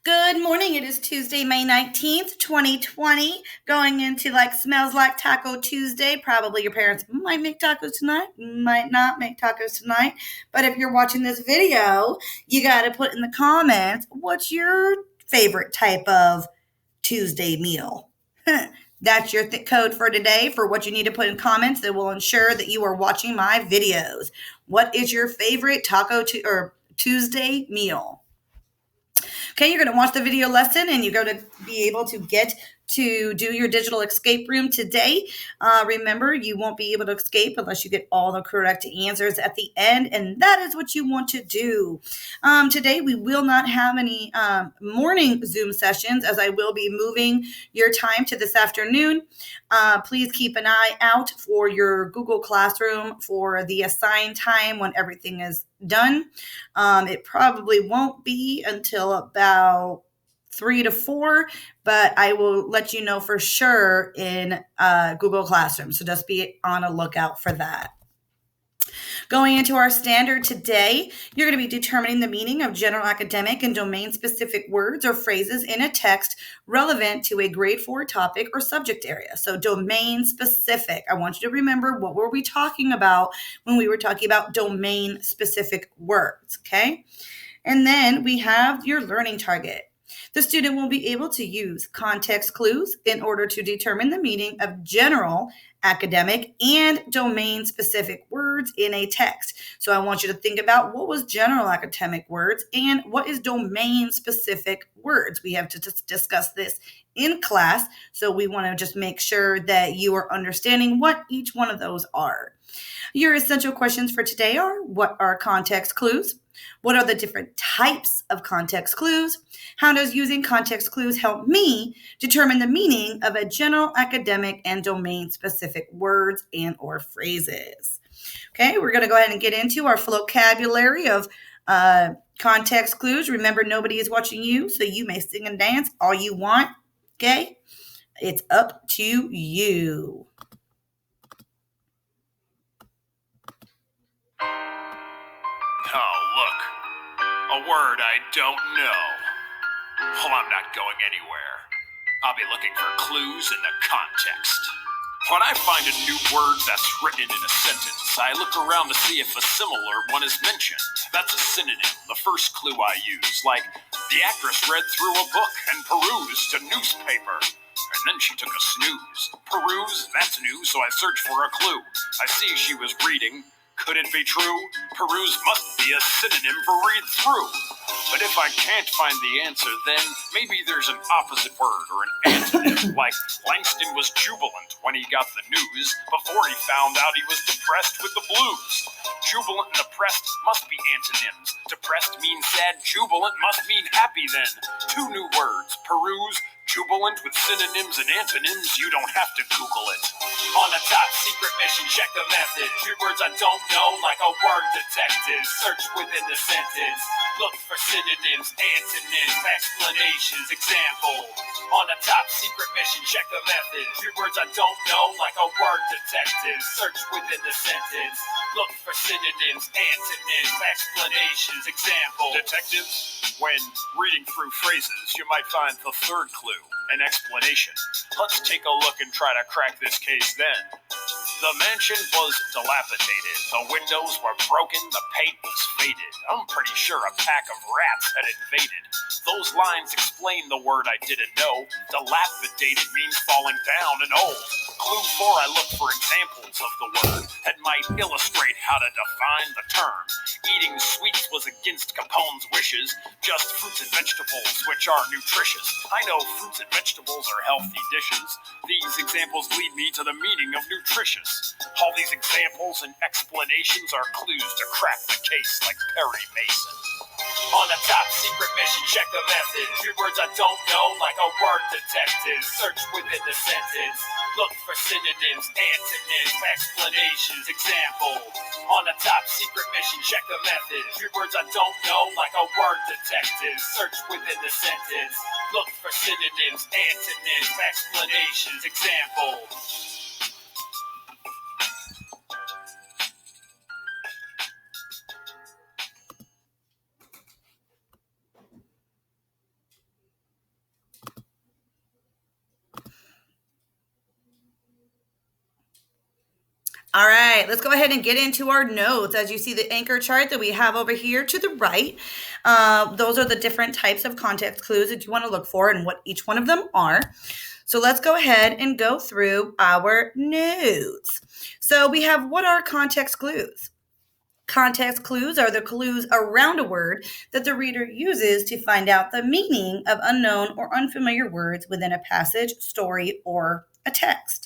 Good morning. It is Tuesday, May 19th, 2020. Going into smells like Taco Tuesday. Probably your parents might make tacos tonight, might not make tacos tonight. But if you're watching this video, you got to put in the comments, what's your favorite type of Tuesday meal? That's your code for today for what you need to put in comments that will ensure that you are watching my videos. What is your favorite or Tuesday meal? Okay, you're going to watch the video lesson and you're going to be able to get to do your digital escape room today. Remember, you won't be able to escape unless you get all the correct answers at the end, and that is what you want to do. Today, we will not have any morning Zoom sessions, as I will be moving your time to this afternoon. Please keep an eye out for your Google Classroom for the assigned time when everything is done. It probably won't be until about 3 to 4, but I will let you know for sure in Google Classroom. So just be on a lookout for that. Going into our standard today, you're going to be determining the meaning of general academic and domain-specific words or phrases in a text relevant to a grade 4 topic or subject area. So domain-specific. I want you to remember, what were we talking about when we were talking about domain-specific words, okay? And then we have your learning target. The student will be able to use context clues in order to determine the meaning of general, academic, and domain-specific words in a text. So I want you to think about what was general academic words and what is domain-specific words. We have to discuss this in class, so we want to just make sure that you are understanding what each one of those are. Your essential questions for today are: what are context clues? What are the different types of context clues? How does using context clues help me determine the meaning of a general, academic, and domain-specific words and or phrases? Okay, we're going to go ahead and get into our vocabulary of context clues. Remember, nobody is watching you, so you may sing and dance all you want. Okay, it's up to you. Oh, look. A word I don't know. Well, I'm not going anywhere. I'll be looking for clues in the context. When I find a new word that's written in a sentence, I look around to see if a similar one is mentioned. That's a synonym, the first clue I use. Like, the actress read through a book and perused a newspaper. And then she took a snooze. Peruse, that's new, so I search for a clue. I see she was reading. Could it be true? Peruse must be a synonym for read through. But if I can't find the answer, then maybe there's an opposite word or an antonym. Like, Langston was jubilant when he got the news before he found out he was depressed with the blues. Jubilant and depressed must be antonyms. Depressed means sad, jubilant must mean happy then. Two new words, peruse, jubilant with synonyms and antonyms. You don't have to Google it. On a top secret mission, check the method. Three words I don't know, like a word detective. Search within the sentence. Look for synonyms, antonyms, explanations, example. On a top secret mission, check the method. Three words I don't know, like a word detective. Search within the sentence. Look for synonyms, antonyms, explanations, example. Detectives, when reading through phrases, you might find the third clue, an explanation. Let's take a look and try to crack this case then. The mansion was dilapidated. The windows were broken. The paint was faded. I'm pretty sure a pack of rats had invaded. Those lines explain the word I didn't know. Dilapidated means falling down and old. Clue 4, I look for examples of the word that might illustrate how to define the term. Eating sweets was against Capone's wishes. Just fruits and vegetables, which are nutritious. I know fruits and vegetables are healthy dishes. These examples lead me to the meaning of nutritious. All these examples and explanations are clues to crack the case like Perry Mason. On a top secret mission, check the method. Three words I don't know, like a word detective. Search within the sentence. Look for synonyms, antonyms, explanations, example. On a top secret mission, check the method. Three words I don't know, like a word detective. Search within the sentence. Look for synonyms, antonyms, explanations, example. All right, let's go ahead and get into our notes. As you see the anchor chart that we have over here to the right, those are the different types of context clues that you want to look for and what each one of them are. So let's go ahead and go through our notes. So we have, what are context clues? Context clues are the clues around a word that the reader uses to find out the meaning of unknown or unfamiliar words within a passage, story, or a text.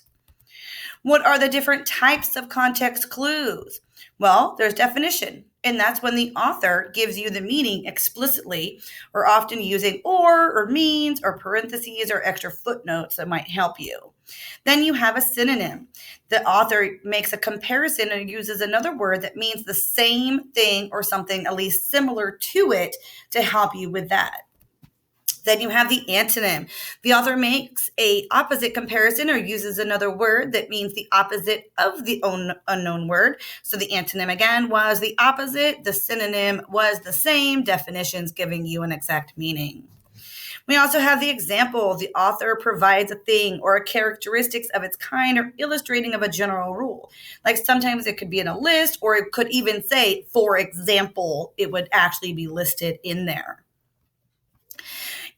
What are the different types of context clues? Well, there's definition, and that's when the author gives you the meaning explicitly, or often using or means, or parentheses, or extra footnotes that might help you. Then you have a synonym. The author makes a comparison and uses another word that means the same thing or something at least similar to it to help you with that. Then you have the antonym. The author makes a opposite comparison or uses another word that means the opposite of the unknown word. So the antonym again was the opposite. The synonym was the same. Definitions giving you an exact meaning. We also have the example. The author provides a thing or a characteristics of its kind or illustrating of a general rule. Like sometimes it could be in a list, or it could even say, for example, it would actually be listed in there.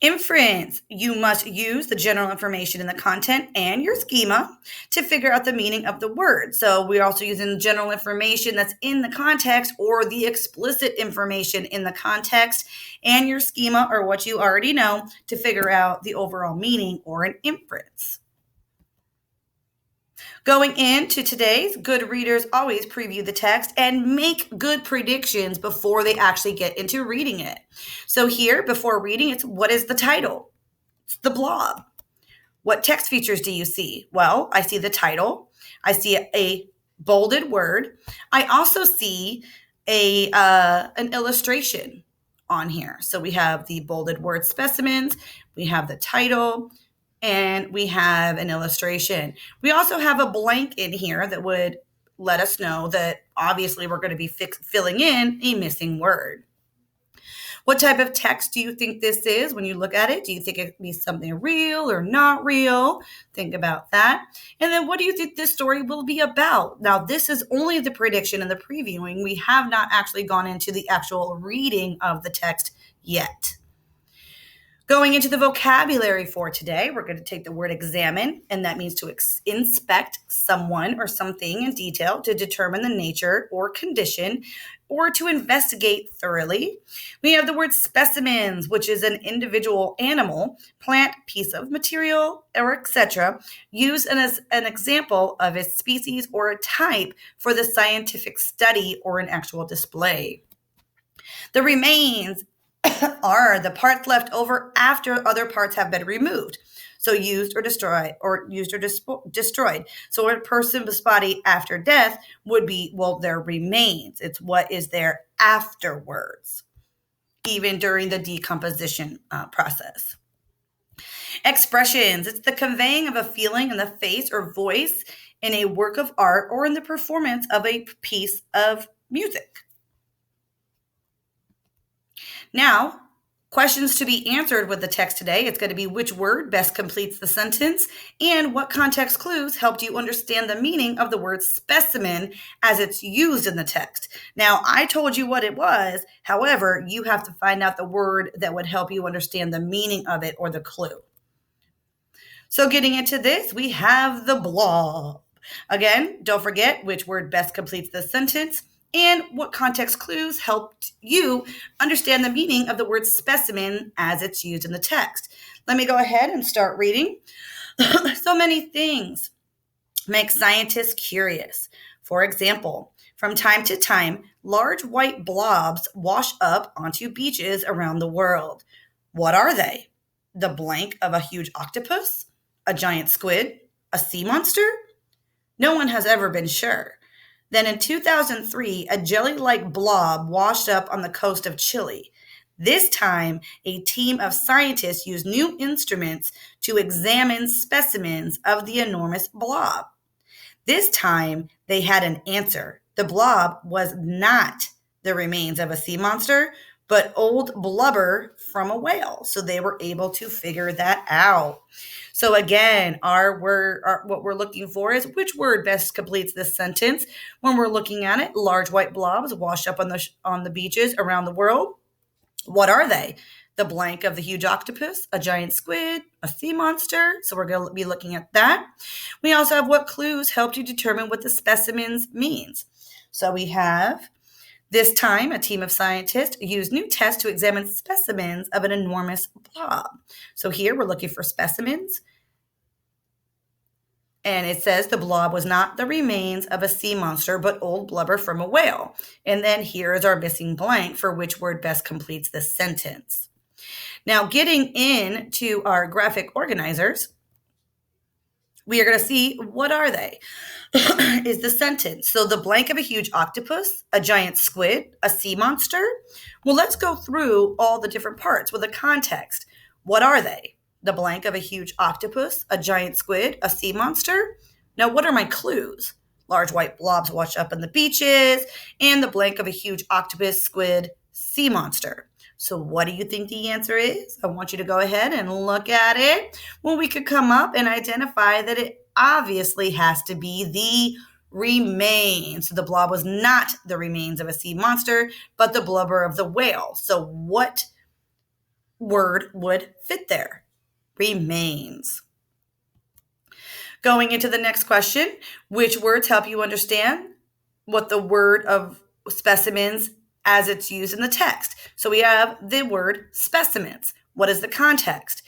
Inference. You must use the general information in the content and your schema to figure out the meaning of the word. So we're also using general information that's in the context or the explicit information in the context and your schema, or what you already know, to figure out the overall meaning or an inference. Going into today's, good readers always preview the text and make good predictions before they actually get into reading it. So here, before reading, it's, what is the title? It's The Blob. What text features do you see? Well, I see the title. I see a bolded word. I also see an illustration on here. So we have the bolded word specimens. We have the title. And we have an illustration. We also have a blank in here that would let us know that obviously we're going to be filling in a missing word. What type of text do you think this is when you look at it? Do you think it be something real or not real? Think about that. And then what do you think this story will be about? Now, this is only the prediction and the previewing. We have not actually gone into the actual reading of the text yet. Going into the vocabulary for today, we're going to take the word examine, and that means to inspect someone or something in detail to determine the nature or condition, or to investigate thoroughly. We have the word specimens, which is an individual animal, plant, piece of material, or etc., used as an example of a species or a type for the scientific study or an actual display. The remains are the parts left over after other parts have been removed. So used or destroyed, So a person's body after death would be, well, their remains. It's what is there afterwards, even during the decomposition process. Expressions. It's the conveying of a feeling in the face or voice in a work of art or in the performance of a piece of music. Now, questions to be answered with the text today. It's going to be, which word best completes the sentence, and what context clues helped you understand the meaning of the word specimen as it's used in the text. Now, I told you what it was. However, you have to find out the word that would help you understand the meaning of it or the clue. So getting into this, we have the blob. Again, don't forget which word best completes the sentence, and what context clues helped you understand the meaning of the word specimen as it's used in the text. Let me go ahead and start reading. So many things make scientists curious. For example, from time to time, large white blobs wash up onto beaches around the world. What are they? The blank of a huge octopus? A giant squid? A sea monster? No one has ever been sure. Then in 2003, a jelly-like blob washed up on the coast of Chile. This time, a team of scientists used new instruments to examine specimens of the enormous blob. This time, they had an answer. The blob was not the remains of a sea monster, but old blubber from a whale. So they were able to figure that out. So again, what we're looking for is which word best completes this sentence. When we're looking at it, large white blobs wash up on the beaches around the world. What are they? The blank of the huge octopus, a giant squid, a sea monster. So we're going to be looking at that. We also have what clues helped you determine what the specimens means. So we have this time a team of scientists used new tests to examine specimens of an enormous blob. So here we're looking for specimens. And it says the blob was not the remains of a sea monster, but old blubber from a whale. And then here is our missing blank for which word best completes this sentence. Now, getting into our graphic organizers, we are going to see what are they is the sentence. So the blank of a huge octopus, a giant squid, a sea monster. Well, let's go through all the different parts with a context. What are they? The blank of a huge octopus, a giant squid, a sea monster. Now, what are my clues? Large white blobs wash up on the beaches, and the blank of a huge octopus, squid, sea monster. So what do you think the answer is? I want you to go ahead and look at it. Well, we could come up and identify that it obviously has to be the remains. So the blob was not the remains of a sea monster, but the blubber of the whale. So what word would fit there? Remains. Going into the next question, which words help you understand what the word of specimens as it's used in the text? So we have the word specimens. What is the context?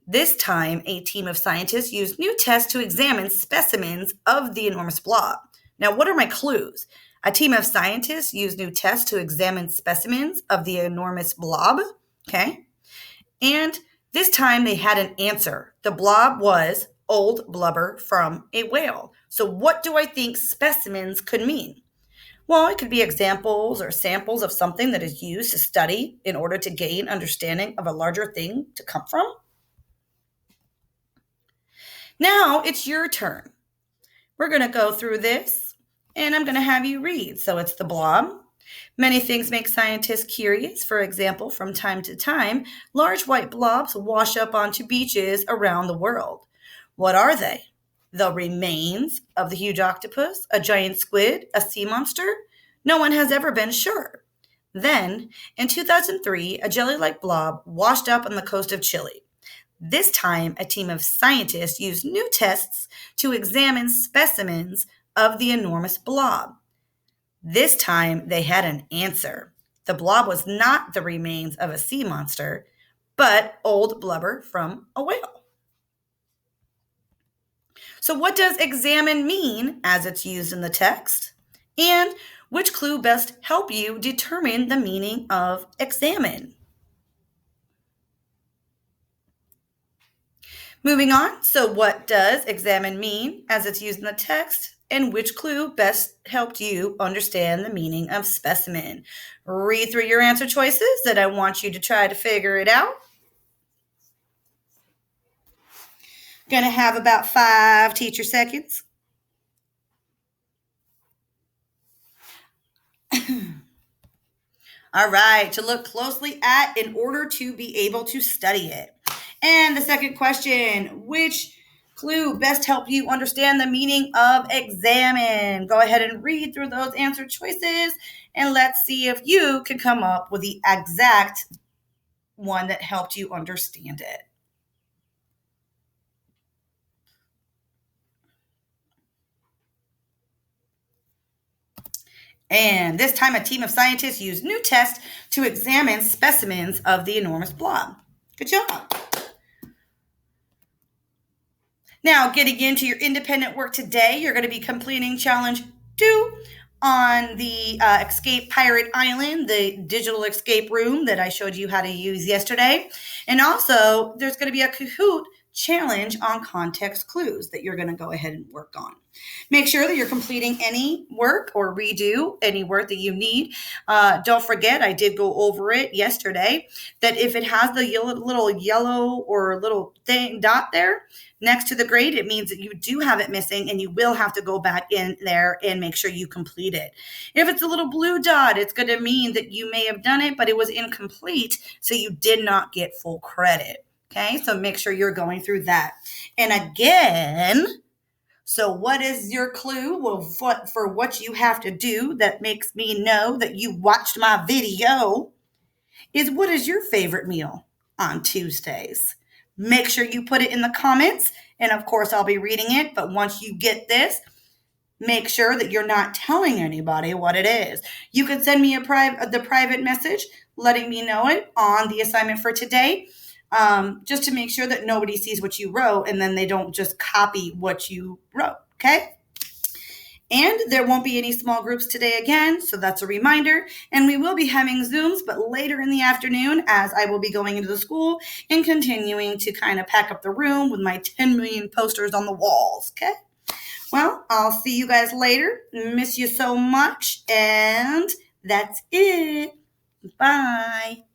This time, a team of scientists used new tests to examine specimens of the enormous blob. Now, what are my clues? A team of scientists used new tests to examine specimens of the enormous blob. Okay. And this time they had an answer. The blob was old blubber from a whale. So what do I think specimens could mean? Well, it could be examples or samples of something that is used to study in order to gain understanding of a larger thing to come from. Now it's your turn. We're going to go through this and I'm going to have you read. So it's the blob. Many things make scientists curious. For example, from time to time, large white blobs wash up onto beaches around the world. What are they? The remains of the huge octopus, a giant squid, a sea monster? No one has ever been sure. Then, in 2003, a jelly-like blob washed up on the coast of Chile. This time, a team of scientists used new tests to examine specimens of the enormous blob. This time, they had an answer. The blob was not the remains of a sea monster, but old blubber from a whale. So what does examine mean as it's used in the text? And which clue best help you determine the meaning of examine? Moving on, so what does examine mean as it's used in the text? And which clue best helped you understand the meaning of specimen? Read through your answer choices and I want you to try to figure it out. Going to have about 5 teacher seconds. All right, to look closely at in order to be able to study it. And the second question, which clue best help you understand the meaning of examine? Go ahead and read through those answer choices and let's see if you can come up with the exact one that helped you understand it. And this time, a team of scientists used new tests to examine specimens of the enormous blob. Good job. Now, getting into your independent work today, you're going to be completing challenge 2 on the Escape Pirate Island, the digital escape room that I showed you how to use yesterday. And also, there's going to be a Kahoot challenge on context clues that you're going to go ahead and work on. Make sure that you're completing any work or redo any work that you need. Don't forget, I did go over it yesterday, that if it has the little yellow or little thing dot there next to the grade, it means that you do have it missing and you will have to go back in there and make sure you complete it. If it's a little blue dot, it's going to mean that you may have done it, but it was incomplete, so you did not get full credit. Okay, so make sure you're going through that. And again, so what is your clue? Well, for what you have to do that makes me know that you watched my video is, what is your favorite meal on Tuesdays? Make sure you put it in the comments, and of course I'll be reading it, but once you get this, make sure that you're not telling anybody what it is. You can send me the private message letting me know it on the assignment for today, just to make sure that nobody sees what you wrote and then they don't just copy what you wrote, okay? And there won't be any small groups today again, so that's a reminder. And we will be having Zooms, but later in the afternoon, as I will be going into the school and continuing to kind of pack up the room with my 10 million posters on the walls, okay? Well, I'll see you guys later. Miss you so much, and that's it. Bye.